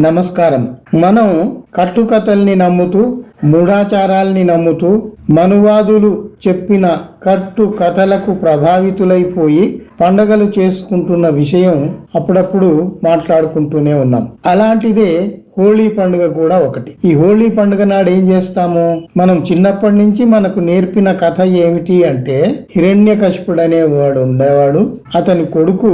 నమస్కారం. మనం కట్టుకథల్ని నమ్ముతూ, మూఢాచారాల్ని నమ్ముతూ, మనువాదులు చెప్పిన కట్టు కథలకు ప్రభావితులైపోయి పండగలు చేసుకుంటున్న విషయం అప్పుడప్పుడు మాట్లాడుకుంటూనే ఉన్నాం. అలాంటిదే హోళీ పండుగ కూడా ఒకటి. ఈ హోళీ పండుగ నాడు ఏం చేస్తాము? మనం చిన్నప్పటి నుంచి మనకు నేర్పిన కథ ఏమిటి అంటే, హిరణ్యకశిపుడు అనేవాడు ఉండేవాడు. అతని కొడుకు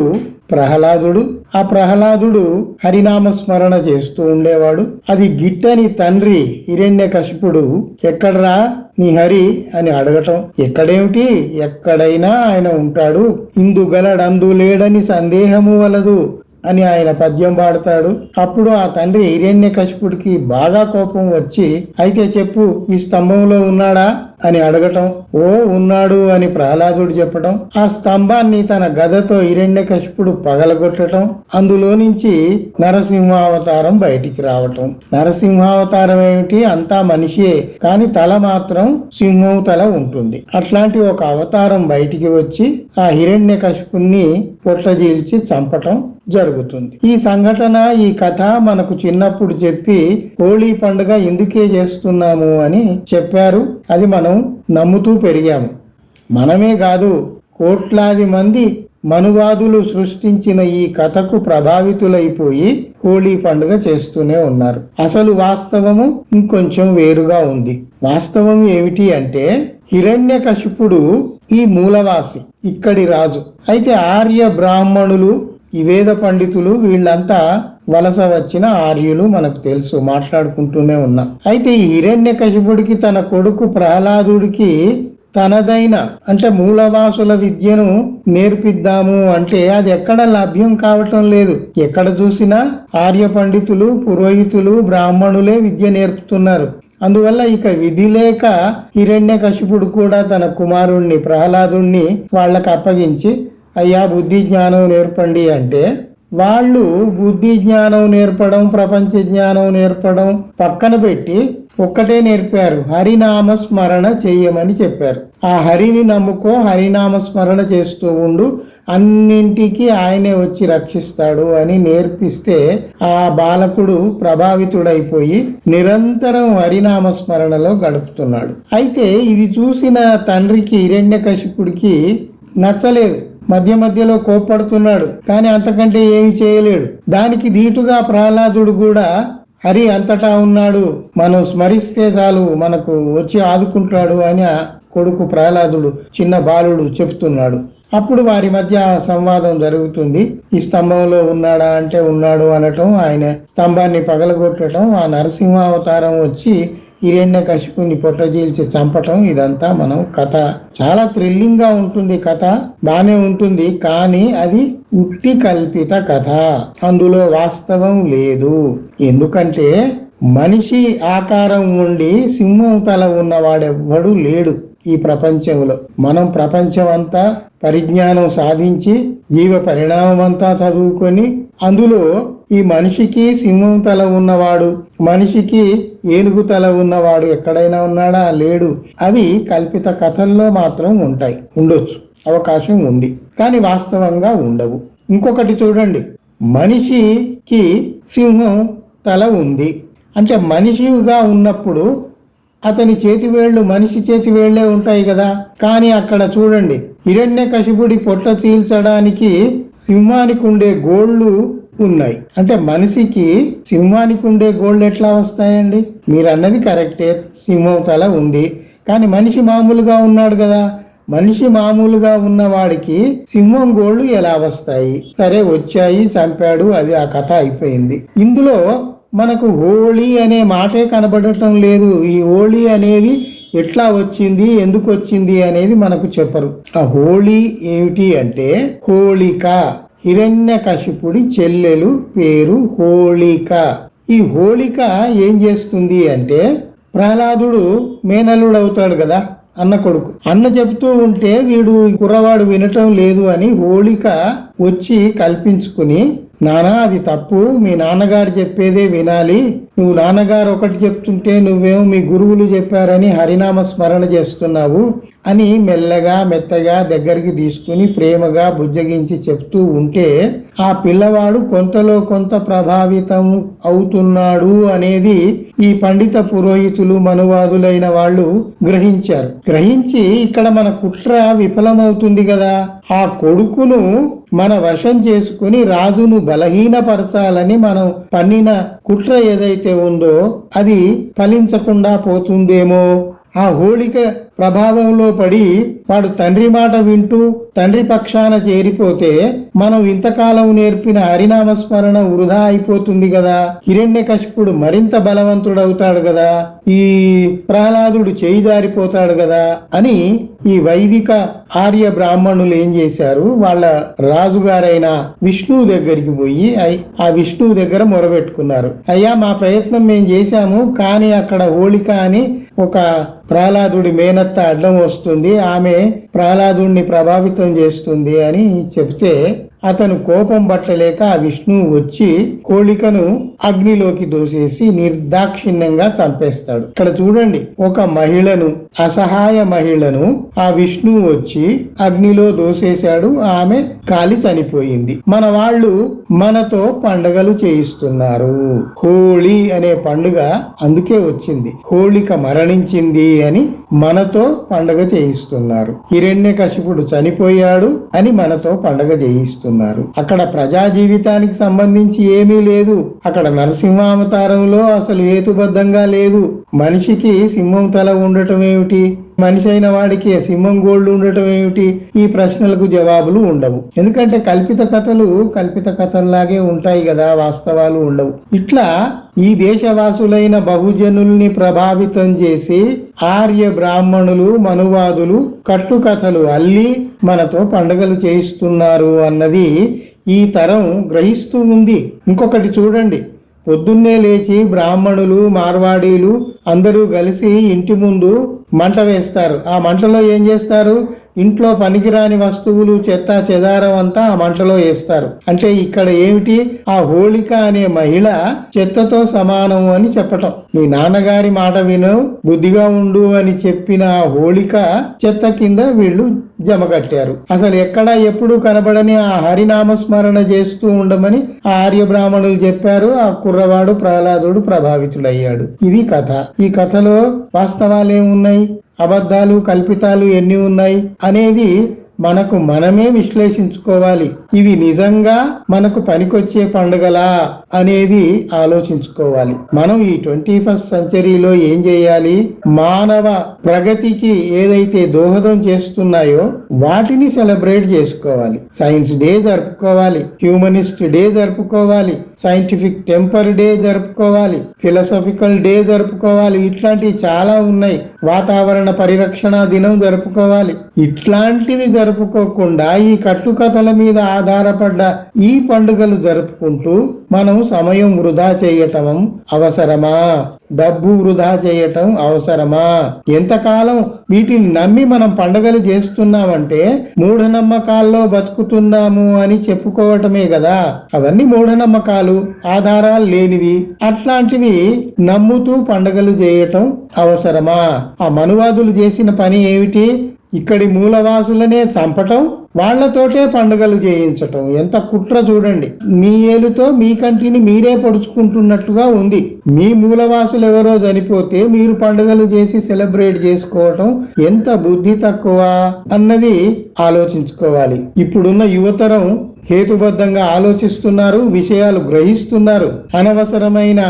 ప్రహ్లాదుడు. ఆ ప్రహ్లాదుడు హరినామ స్మరణ చేస్తూ ఉండేవాడు. అది గిట్టని తండ్రి హిరణ్యకశిపుడు ఎక్కడరా నీ హరి అని అడగటం. ఎక్కడేమిటి, ఎక్కడైనా ఆయన ఉంటాడు, ఇందుగలడందు లేడని సందేహము వలదు అని ఆయన పద్యం పాడతాడు. అప్పుడు ఆ తండ్రి హిరణ్యకశిపుడికి బాగా కోపం వచ్చి, అయితే చెప్పు, ఈ స్తంభంలో ఉన్నాడా అని అడగటం. ఓ ఉన్నాడు అని ప్రహ్లాదుడు చెప్పటం. ఆ స్తంభాన్ని తన గదతో హిరణ్యకశిపుడు పగలగొట్టడం. అందులో నుంచి నరసింహావతారం బయటికి రావటం. నరసింహావతారం ఏమిటి, అంతా మనిషే, కానీ తల మాత్రం సింహం తల ఉంటుంది. అట్లాంటి ఒక అవతారం బయటికి వచ్చి ఆ హిరణ్యకశిపుణ్ణి పొట్టజీల్చి చంపటం జరుగుతుంది. ఈ సంఘటన, ఈ కథ మనకు చిన్నప్పుడు చెప్పి హోళీ పండుగ ఎందుకే చేస్తున్నాము అని చెప్పారు. అది మనం నమ్ముతూ పెరిగాము. మనమే కాదు, కోట్లాది మంది మనువాదులు సృష్టించిన ఈ కథకు ప్రభావితులైపోయి హోళీ పండుగ చేస్తూనే ఉన్నారు. అసలు వాస్తవము ఇంకొంచెం వేరుగా ఉంది. వాస్తవం ఏమిటి అంటే, హిరణ్యకశిపుడు ఈ మూలవాసి, ఇక్కడి రాజు. అయితే ఆర్య బ్రాహ్మణులు, ఈ వేద పండితులు, వీళ్ళంతా వలస వచ్చిన ఆర్యులు, మనకు తెలుసు, మాట్లాడుకుంటూనే ఉన్నాం. అయితే ఈ హిరణ్యకశిపుడికి తన కొడుకు ప్రహ్లాదుడికి తనదైన అంటే మూలవాసుల విద్యను నేర్పిద్దాము అంటే అది ఎక్కడ లభ్యం కావటం లేదు. ఎక్కడ చూసినా ఆర్య పండితులు, పురోహితులు, బ్రాహ్మణులే విద్య నేర్పుతున్నారు. అందువల్ల ఇక విధి లేక హిరణ్యకశిపుడు కూడా తన కుమారుణ్ణి ప్రహ్లాదుణ్ణి వాళ్ళకు అప్పగించి, అయ్యా బుద్ధి జ్ఞానం నేర్పండి అంటే, వాళ్ళు బుద్ధి జ్ఞానం నేర్పడం, ప్రపంచ జ్ఞానం నేర్పడం పక్కన పెట్టి ఒక్కటే నేర్పారు, హరినామ స్మరణ చెయ్యమని చెప్పారు. ఆ హరిని నమ్ముకో, హరినామ స్మరణ చేస్తూ ఉండు, అన్నింటికి ఆయనే వచ్చి రక్షిస్తాడు అని నేర్పిస్తే ఆ బాలకుడు ప్రభావితుడైపోయి నిరంతరం హరినామ స్మరణలో గడుపుతున్నాడు. అయితే ఇది చూసిన తండ్రికి హిరణ్యకశిపుడికి నచ్చలేదు. మధ్య మధ్యలో కోప్పడుతున్నాడు, కానీ అంతకంటే ఏమి చేయలేడు. దానికి దీటుగా ప్రహ్లాదుడు కూడా హరి అంతటా ఉన్నాడు, మనం స్మరిస్తే చాలు మనకు వచ్చి ఆదుకుంటాడు అని కొడుకు ప్రహ్లాదుడు, చిన్న బాలుడు చెప్తున్నాడు. అప్పుడు వారి మధ్య సంవాదం జరుగుతుంది. ఈ స్తంభంలో ఉన్నాడా అంటే ఉన్నాడు అనటం, ఆయన స్తంభాన్ని పగలగొట్టడం, ఆ నరసింహావతారం వచ్చి హిరణ్యకశిపుని పొట్టజీల్చి చంపటం, ఇదంతా మనం కథ. చాలా థ్రిల్లింగ్ గా ఉంటుంది కథ, బానే ఉంటుంది, కానీ అది ఉట్టి కల్పిత కథ. అందులో వాస్తవం లేదు. ఎందుకంటే మనిషి ఆకారం ఉండి సింహం తల ఉన్నవాడెవ్వడు లేడు ఈ ప్రపంచంలో. మనం ప్రపంచం అంతా పరిజ్ఞానం సాధించి జీవ పరిణామం అంతా చదువుకొని అందులో ఈ మనిషికి సింహం తల ఉన్నవాడు, మనిషికి ఏనుగు తల ఉన్నవాడు ఎక్కడైనా ఉన్నాడా? లేడు. అవి కల్పిత కథల్లో మాత్రం ఉంటాయి, ఉండొచ్చు, అవకాశం ఉంది, కానీ వాస్తవంగా ఉండవు. ఇంకొకటి చూడండి, మనిషికి సింహం తల ఉంది అంటే మనిషిగా ఉన్నప్పుడు అతని చేతివేళ్లు మనిషి చేతివేళ్లే ఉంటాయి కదా. కానీ అక్కడ చూడండి, హిరణ్యకశిపుడి పొట్ట చీల్చడానికి సింహానికి ఉండే గోళ్లు ఉన్నాయి. అంటే మనిషికి సింహానికి ఉండే గోళ్లు ఎట్లా వస్తాయండి? మీరు అన్నది కరెక్టే, సింహం తల ఉంది, కానీ మనిషి మామూలుగా ఉన్నాడు కదా. మనిషి మామూలుగా ఉన్నవాడికి సింహం గోళ్లు ఎలా వస్తాయి? సరే, వచ్చాయి, చంపాడు, అది ఆ కథ అయిపోయింది. ఇందులో మనకు హోళీ అనే మాటే కనబడటం లేదు. ఈ హోళీ అనేది ఎట్లా వచ్చింది, ఎందుకు వచ్చింది అనేది మనకు చెప్పరు. ఆ హోళీ ఏమిటి అంటే, హోళిక, హిరణ్యకశిపుడి చెల్లెలు పేరు హోళిక. ఈ హోళిక ఏం చేస్తుంది అంటే, ప్రహ్లాదుడు మేనల్లుడు అవుతాడు కదా, అన్న కొడుకు. అన్న చెబుతూ ఉంటే వీడు కుర్రవాడు వినటం లేదు అని హోళిక వచ్చి కల్పించుకుని నానా అది తప్పు, మీ నాన్నగారు చెప్పేదే వినాలి, నువ్వు నాన్నగారు ఒకటి చెప్తుంటే నువ్వేమో మీ గురువులు చెప్పారని హరినామ స్మరణ చేస్తున్నావు అని మెత్తగా దగ్గరికి తీసుకుని ప్రేమగా బుజ్జగించి చెప్తూ ఉంటే ఆ పిల్లవాడు కొంతలో కొంత ప్రభావితం అవుతున్నాడు అనేది ఈ పండిత పురోహితులు మనువాదులైన వాళ్ళు గ్రహించి ఇక్కడ మన కుట్ర విఫలమవుతుంది కదా, ఆ కొడుకును మన వశం చేసుకుని రాజును బలహీనపరచాలని మనం పన్నిన కుట్ర ఏదైతే ఉందో అది ఫలించకుండా పోతుందేమో. ఆ హోళిక ప్రభావంలో పడి వాడు తండ్రి మాట వింటూ తండ్రి పక్షాన చేరిపోతే మనం ఇంతకాలం నేర్పిన హరినామస్మరణ వృధా అయిపోతుంది కదా, హిరణ్యకశిపుడు మరింత బలవంతుడవుతాడు కదా, ఈ ప్రహ్లాదుడు చేయి జారిపోతాడు కదా అని ఈ వైదిక ఆర్య బ్రాహ్మణులు ఏం చేశారు, వాళ్ళ రాజుగారైన విష్ణువు దగ్గరికి పోయి ఆ విష్ణువు దగ్గర మొరబెట్టుకున్నారు. అయ్యా మా ప్రయత్నం మేము చేశాము, కానీ అక్కడ హోళిక అని ఒక ప్రహ్లాదుడి మేనత్త అడ్డం వస్తుంది, ఆమె ప్రహ్లాదుడిని ప్రభావితం చేస్తుంది అని చెప్తే అతను కోపం పట్టలేక ఆ విష్ణువు వచ్చి హోళికను అగ్నిలోకి దోసేసి నిర్దాక్షిణ్యంగా చంపేస్తాడు. ఇక్కడ చూడండి, ఒక మహిళను, అసహాయ మహిళను ఆ విష్ణువు వచ్చి అగ్నిలో దోసేశాడు, ఆమె కాలి చనిపోయింది. మన వాళ్ళు మనతో పండుగలు చేయిస్తున్నారు. హోళీ అనే పండుగ అందుకే వచ్చింది, హోళిక మరణించింది అని మనతో పండుగ చేయిస్తున్నారు. హిరణ్యకశిపుడు చనిపోయాడు అని మనతో పండుగ చేయిస్తున్నారు. అక్కడ ప్రజా జీవితానికి సంబంధించి ఏమీ లేదు. అక్కడ నరసింహావతారంలో అసలు హేతుబద్ధంగా లేదు. మనిషికి సింహం తల ఉండటం ఏమిటి, మనిషి అయిన వాడికి సింహం గోళ్ళు ఉండటం ఏమిటి, ఈ ప్రశ్నలకు జవాబులు ఉండవు. ఎందుకంటే కల్పిత కథల్లాగే ఉంటాయి కదా, వాస్తవాలు ఉండవు. ఇట్లా ఈ దేశవాసులైన బహుజనుల్ని ప్రభావితం చేసి ఆర్య బ్రాహ్మణులు మనువాదులు కట్టుకథలు అల్లి మనతో పండుగలు చేయిస్తున్నారు అన్నది ఈ తరం గ్రహిస్తూ ఉంది. ఇంకొకటి చూడండి, పొద్దున్నే లేచి బ్రాహ్మణులు మార్వాడీలు అందరూ కలిసి ఇంటి ముందు మంట వేస్తారు. ఆ మంటలో ఏం చేస్తారు, ఇంట్లో పనికిరాని వస్తువులు చెత్త చెదారం అంతా ఆ మంటలో వేస్తారు. అంటే ఇక్కడ ఏమిటి, ఆ హోళిక అనే మహిళ చెత్తతో సమానం అని చెప్పటం. మీ నాన్నగారి మాట విను, బుద్ధిగా ఉండు అని చెప్పిన ఆ హోళిక చెత్త కింద వీళ్ళు జమ కట్టారు. అసలు ఎక్కడ ఎప్పుడు కనబడని ఆ హరినామస్మరణ చేస్తూ ఉండమని ఆ ఆర్య బ్రాహ్మణులు చెప్పారు. ఆ కుర్రవాడు ప్రహ్లాదుడు ప్రభావితుడయ్యాడు. ఇది కథ. ఈ కథలో వాస్తవాలేమున్నాయి, అబద్ధాలు కల్పితాలు ఎన్ని ఉన్నాయి అనేది మనమే విశ్లేషించుకోవాలి. ఇవి నిజంగా మనకు పనికొచ్చే పండుగలా అనేది ఆలోచించుకోవాలి. మనం ఈ 21st సెంచరీలో ఏం చేయాలి, మానవ ప్రగతికి ఏదైతే దోహదం చేస్తున్నాయో వాటిని సెలబ్రేట్ చేసుకోవాలి. సైన్స్ డే జరుపుకోవాలి, హ్యూమనిస్ట్ డే జరుపుకోవాలి, సైంటిఫిక్ టెంపర్ డే జరుపుకోవాలి, ఫిలసాఫికల్ డే జరుపుకోవాలి. ఇట్లాంటివి చాలా ఉన్నాయి. వాతావరణ పరిరక్షణ దినం జరుపుకోవాలి. ఇట్లాంటివి జరుపుకోకుండా ఈ కట్టుకథల మీద ఆధారపడ్డ ఈ పండుగలు జరుపుకుంటూ మనం సమయం వృధా చేయటం అవసరమా, డబ్బు వృధా చేయటం అవసరమా? ఎంతకాలం వీటిని నమ్మి మనం పండుగలు చేస్తున్నామంటే మూఢనమ్మకాల్లో బతుకుతున్నాము అని చెప్పుకోవటమే కదా. అవన్నీ మూఢనమ్మకాలు, ఆధారాలు లేనివి. అట్లాంటివి నమ్ముతూ పండుగలు చేయటం అవసరమా? ఆ మనువాదులు చేసిన పని ఏమిటి, ఇక్కడి మూలవాసులనే చంపటం, వాళ్లతోటే పండుగలు చేయించటం. ఎంత కుట్ర చూడండి. మీ ఏలుతో మీ కంటిని మీరే పొడుచుకుంటున్నట్లుగా ఉంది. మీ మూలవాసులు ఎవరో చనిపోతే మీరు పండుగలు చేసి సెలబ్రేట్ చేసుకోవటం ఎంత బుద్ధి తక్కువ అన్నది ఆలోచించుకోవాలి. ఇప్పుడున్న యువతరం హేతుబద్ధంగా ఆలోచిస్తున్నారు, విషయాలు గ్రహిస్తున్నారు. అనవసరమైన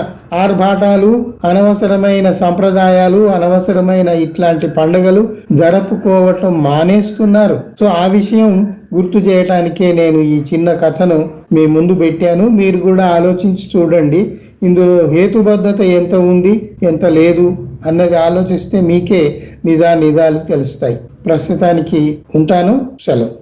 ఆర్భాటాలు, అనవసరమైన సంప్రదాయాలు, అనవసరమైన ఇట్లాంటి పండుగలు జరుపుకోవటం మానేస్తున్నారు. సో ఆ విషయం గుర్తు చేయటానికే నేను ఈ చిన్న కథను మీ ముందు పెట్టాను. మీరు కూడా ఆలోచించి చూడండి, ఇందులో హేతుబద్ధత ఎంత ఉంది ఎంత లేదు అన్నది ఆలోచిస్తే మీకే నిజాలు తెలుస్తాయి. ప్రస్తుతానికి ఉంటాను, సెలవు.